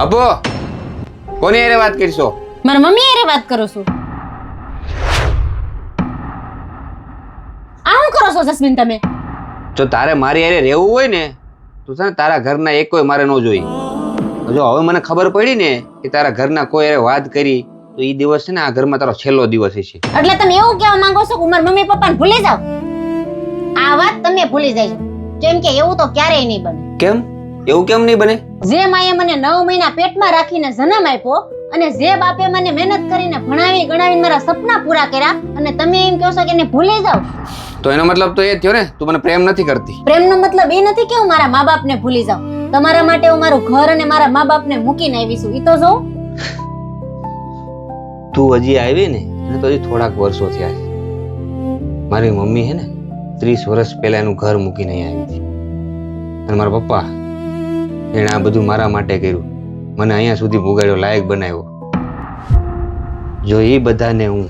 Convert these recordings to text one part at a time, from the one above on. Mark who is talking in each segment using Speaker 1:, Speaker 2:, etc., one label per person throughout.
Speaker 1: અબો કોની હારે વાત કરશો?
Speaker 2: મારા મમ્મી હારે વાત કરું છું. આ શું કરો છો જસ્મીન તમે?
Speaker 1: જો તારે મારી હારે રહેવું હોય ને તું છે ને તારા ઘરના એક કોઈ મારે ન જોઈ. જો હવે મને ખબર પડી ને કે તારા ઘરના કોઈ હારે વાત કરી તો એ દિવસ છે ને આ ઘરમાં તારો છેલ્લો દિવસ હશે.
Speaker 2: એટલે તમે એવું કહેવા માંગો છો કે મારા મમ્મી પપ્પાને ભૂલી જાવ? આ વાત તમે ભૂલી જાજો, કેમ કે એવું તો ક્યારેય નહીં બને.
Speaker 1: કેમ એવું કેમ નહીં બને?
Speaker 2: જે માએ મને 9 મહિના પેટમાં રાખીને જન્મ આપ્યો અને જે બાપે મને મહેનત કરીને ભણાવી ગણાવીને મારા સપના પૂરા કર્યા અને તમે એમ કહો છો કે એને ભૂલી જાવ?
Speaker 1: તો એનો મતલબ તો એ થયો ને તું મને પ્રેમ નથી કરતી.
Speaker 2: પ્રેમનો મતલબ એ નથી કે હું મારા મા બાપને ભૂલી જાઉં. તમારા માટે હું મારું ઘર અને મારા મા બાપને મૂકીને આવી છું. ઈ તો જો
Speaker 1: તું હજી આવી ને એને તો હજી થોડાક વર્ષો થયા છે. મારી મમ્મી હે ને 30 વર્ષ પહેલા એનું ઘર મૂકીને અહીં આવી હતી અને મારા પપ્પા એને આ બધું મારા માટે કર્યું, મને અહીંયા સુધી ભોગાડ્યો, લાયક બનાવ્યો. જો એ બધાને હું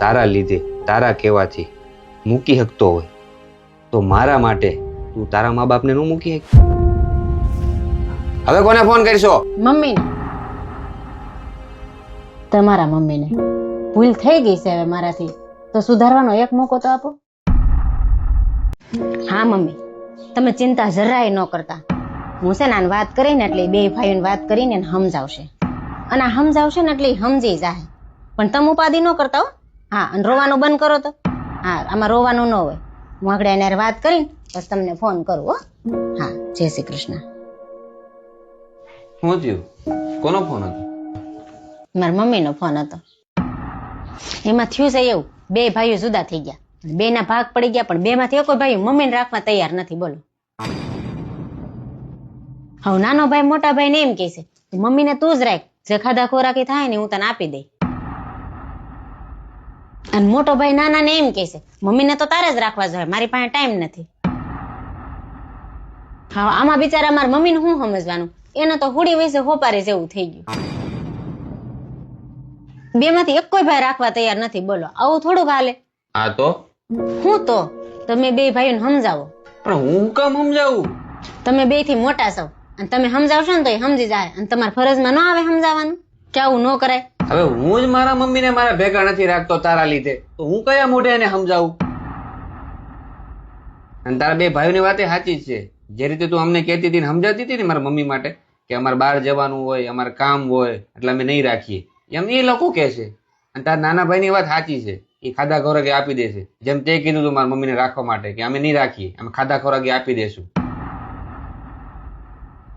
Speaker 1: તારા લીધે તારા કહેવાથી મૂકી શકતો હોય તો મારા માટે તું તારા મા બાપને ન મૂકી શક? હવે કોને ફોન કરશો?
Speaker 2: મમ્મીને. તમારા મમ્મીને. ભૂલ થઈ ગઈ છે હવે મારાથી, તો સુધારવાનો એક મોકો તો આપો. હા મમ્મી, તમે ચિંતા જરાય ન કરતા. હું છે ને આને વાત કરીને એટલે બે ભાઈઓને વાત કરીને એને સમજાવશે અને આ સમજાવશે ને એટલે સમજી જાય. પણ તમે ઉપાધિ ન કરતા હો. હા, અને રોવાનું બંધ કરો તો. હા, આમાં રોવાનું ન હોય. હું આગળ એને વાત કરીને બસ તમને ફોન કરું હો. હા, જય શ્રી કૃષ્ણ.
Speaker 1: શું થયું? કોનો ફોન હતો?
Speaker 2: મારા મમ્મીનો ફોન હતો. એમાં થયું છે એવું, બે ભાઈઓ જુદા થઈ ગયા, બે ના ભાગ પડી ગયા, પણ બે માંથી કોઈ ભાઈ મમ્મીને રાખવા તૈયાર નથી. બોલો, હવે નાનો ભાઈ મોટા ભાઈ ને એમ કહે છે મમ્મીને તું જ રાખ, જે ખાધા ખોરાકી થાય ને હું તને આપી દઈ. અને મોટો ભાઈ નાના ને એમ કહે છે મમ્મીને તો તારે જ રાખવા જોઈએ, મારી પાસે ટાઈમ નથી. હા, આમાં બિચારા મારા મમ્મીને શું સમજવાનું? એને તો હુડી વિશે હોપારી જેવું થઈ ગયું. બે માંથી એક કોઈ ભાઈ રાખવા તૈયાર નથી. બોલો, આવું થોડું હાલે?
Speaker 1: હા તો
Speaker 2: હું તો તમે બે ભાઈઓને સમજાવો.
Speaker 1: પણ હું કેમ સમજાવું?
Speaker 2: તમે બે થી મોટા છો અને તમે સમજાવશો ને તો એ સમજી જાય અને તમારા ફરજમાં ન આવે સમજાવવાનું કે આવું ન કરાય.
Speaker 1: હવે હું જ મારા મમ્મીને મારા ભેગા નથી રાખતો તારા લીધે, તો હું કયા મોઢે એને સમજાવું? અને તારા બે ભાઈઓની વાત એ સાચી જ છે. જે રીતે તું અમને કહેતી હતી ને સમજાતી હતી ને મારા મમ્મી માટે કે અમારે બહાર જવાનું હોય, અમારે કામ હોય એટલે અમે નહીં રાખીએ, એમ એ લોકો કહે છે. અને તારા નાના ભાઈની વાત સાચી છે, એ ખાધા ખોરાકી આપી દેશે. જેમ તે કીધું તું મારા મમ્મીને રાખવા માટે કે અમે નહીં રાખીએ, અમે ખાધા ખોરાકી આપી દેશું.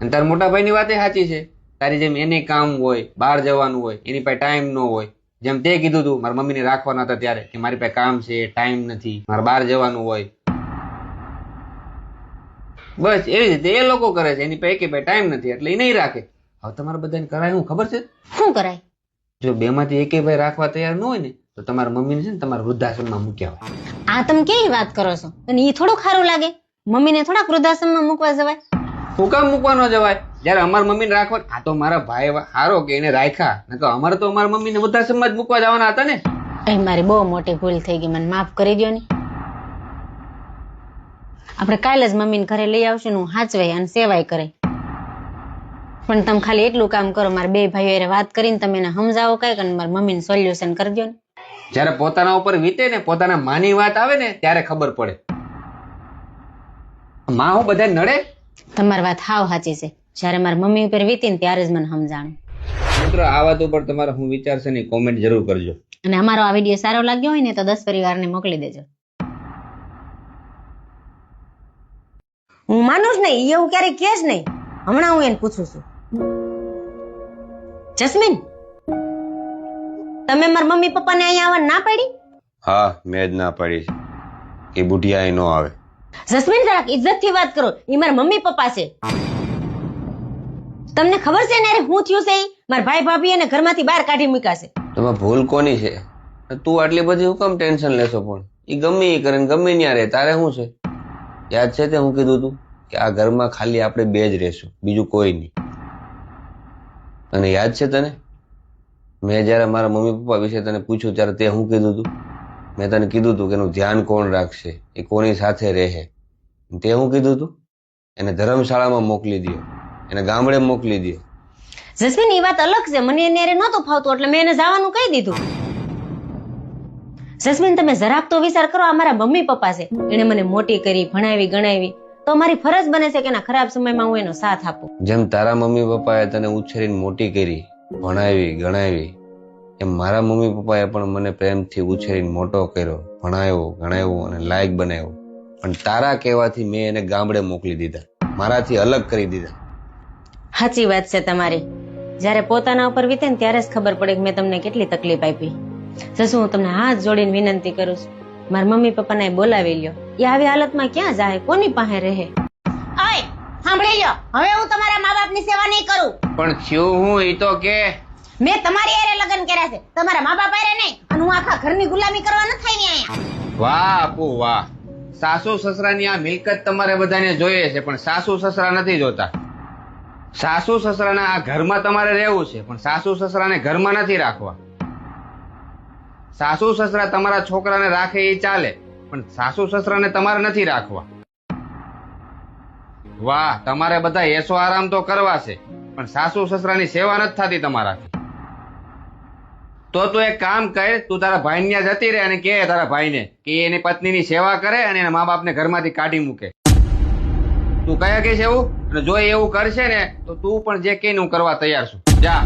Speaker 1: અને તારા મોટા ભાઈની વાત એ સાચી છે. તારી જેમ એને કામ હોય, બહાર જવાનું હોય, એની પાસે ટાઈમ ન હોય. જેમ તે કીધું તું મારા મમ્મીને રાખવાના હતા ત્યારે કે મારી પાસે કામ છે, ટાઈમ નથી, મારે બહાર જવાનું હોય. બસ એવી રીતે એ લોકો કરે છે, એની પાસે કે ભાઈ ટાઈમ નથી એટલે એ નહીં રાખે. હવે તમારે બધાને કરાય શું ખબર છે?
Speaker 2: શું કરાય?
Speaker 1: જો બે માંથી એકે ભાઈ રાખવા તૈયાર ન હોય ને તો તમારા મમ્મીને છે ને તમારા વૃદ્ધાશ્રમમાં મૂક્યા હોય.
Speaker 2: આ તમે કેવી વાત કરો છો? અને એ થોડું ખારું લાગે? મમ્મીને થોડાક વૃદ્ધાશ્રમમાં મૂકવા જવાય?
Speaker 1: હું કામ મૂકવાનો જવાય? જયારે અમારા મમ્મીને રાખવા, આ તો મારા ભાઈ હારો કે એને રાખ્યા, નકર અમારે તો અમારા મમ્મીને વૃદ્ધાશ્રમમાં જ મૂકવા જવાના હતા ને.
Speaker 2: એ મારી બહુ મોટી ભૂલ થઈ ગઈ, મને માફ કરી દો ને. આપણે કાલે જ મમ્મીને ઘરે લઈ આવશું ને હું હાચવાય અને સેવાય કરે. પણ તમે ખાલી એટલું કામ કરો, મારા બે ભાઈઓ હારે વાત કરીને તમે એને સમજાવો કઈક અને મારા મમ્મીને સોલ્યુશન કરી દો ને.
Speaker 1: જયારે પોતાના ઉપર વીતે ને, પોતાના માની વાત આવે ને ત્યારે ખબર પડે. માં હું બધા નડે?
Speaker 2: તમારી વાત હાવ સાચી છે. જયારે મારા મમ્મી ઉપર વીતી ને ત્યારે જ મને સમજાણું.
Speaker 1: મિત્રો આ વાત ઉપર તમારો શું વિચાર છે ને કોમેન્ટ જરૂર કરજો.
Speaker 2: અને અમારો આ વિડીયો સારો લાગ્યો હોય ને તો 10 પરિવારને મોકલી દેજો. હું માનું જ નહીં, એવું ક્યારેય કે જ નહીં. હમણાં હું એને પૂછું છું. જસ્મીન, તમે મારા મમ્મી પપ્પાને અહીંયા આવવા ના પાડી?
Speaker 3: હા, મેં જ ના પાડી છે. એ બુઢિયા અહીં ન આવે.
Speaker 2: જસ્મીન, જરાક ઇજ્જતથી વાત કરો. એ મારા મમ્મી પપ્પા છે. તમને ખબર છે ને હું થયું છે? મારા ભાઈ ભાભી એને ઘરમાંથી બહાર કાઢી મૂક્યા છે.
Speaker 1: તમે ભૂલ કોની છે? તું આટલી બધી હું કેમ ટેન્શન લેશો? પણ એ ગમે એ કરે ગમે ત્યાં રહે, તારે શું છે? યાદ છે તે હું કીધું તું કે આ ઘરમાં ખાલી આપણે બે જ રહેશું, બીજું કોઈ નહીં. અને યાદ છે તને મેં જયારે મારા મમ્મી પપ્પા વિશે તને પૂછ્યું ત્યારે તે હું કીધું તું? મેં તને કીધું તું કે એનું ધ્યાન કોણ રાખશે, એ કોની સાથે રહે. તે હું કીધું તું? એને ધર્મશાળામાં મોકલી દો, એને ગામડે મોકલી દો.
Speaker 2: જસ્મીન એ વાત અલગ છે, મને એને હારે નહોતું ફાવતું એટલે મેં એને જવાનું કહી દીધું. જસ્મીન તમે જરાક તો વિચાર કરો, આ મારા મમ્મી પપ્પા છે, એને મને મોટી કરી, ભણાવી ગણાવી, તો મારી ફરજ બને છે કે એના ખરાબ સમયમાં હું એનો સાથ આપું.
Speaker 3: જેમ તારા મમ્મી પપ્પાએ તને ઉછેરીને મોટી કરી, ભણાવી ગણાવી, એમ મારા મમ્મી પપ્પાએ પણ મને પ્રેમથી ઉછેરીને મોટો કર્યો, ભણાવ્યો ગણાવ્યો અને લાયક બનાવ્યો. પણ તારા કહેવાથી મેં એને ગામડે મોકલી દીધા, મારાથી અલગ કરી દીધા.
Speaker 2: સાચી વાત છે તમારી. જયારે પોતાના ઉપર વીતે ને ત્યારે જ ખબર પડે કે મેં તમને કેટલી તકલીફ આપી. જસુ, હું તમને હાથ જોડીને વિનંતી કરું છું, મારા મમ્મી પપ્પાને બોલાવી લ્યો. એ આવી હાલતમાં ક્યાં જાય, કોની પાસે રહે? ઓય સાંભળી લ્યો, હવે હું તમારા મા બાપની સેવા નહીં કરું.
Speaker 1: પણ થયું હું ઈ તો કે.
Speaker 2: મેં તમારી હારે લગ્ન કર્યા છે, તમારા મા બાપ હારે નહીં. અને હું આખા ઘરની ગુલામી કરવા નથી આવી અહીંયા.
Speaker 1: વાહ આપુ વાહ, સાસુ સસરાની આ મિલકત તમારે બધાને જોઈએ છે, પણ સાસુ સસરા નથી જોતા. સાસુ સસરાના આ ઘરમાં તમારે રહેવું છે, પણ સાસુ સસરાને ઘરમાં નથી રાખવા. સાસુ સસરા તમારા છોકરાને રાખે એ ચાલે, પણ સાસુ સસરાને તમારે નથી રાખવા. વાહ, તમારે બધા એસો આરામ તો કરવા છે, પણ સાસુ સસરાની સેવા નથી થતી તમારાથી. તો તું એક કામ કર, તું તારા ભાઈ ત્યાં જતી રહે અને કે તારા ભાઈને કે એની પત્નીની સેવા કરે અને એના મા બાપને ઘરમાંથી કાઢી મૂકે. તું કયા કહીશ એવું? અને જો એ એવું કરશે ને તો તું પણ જે કહીને હું કરવા તૈયાર છું. જા.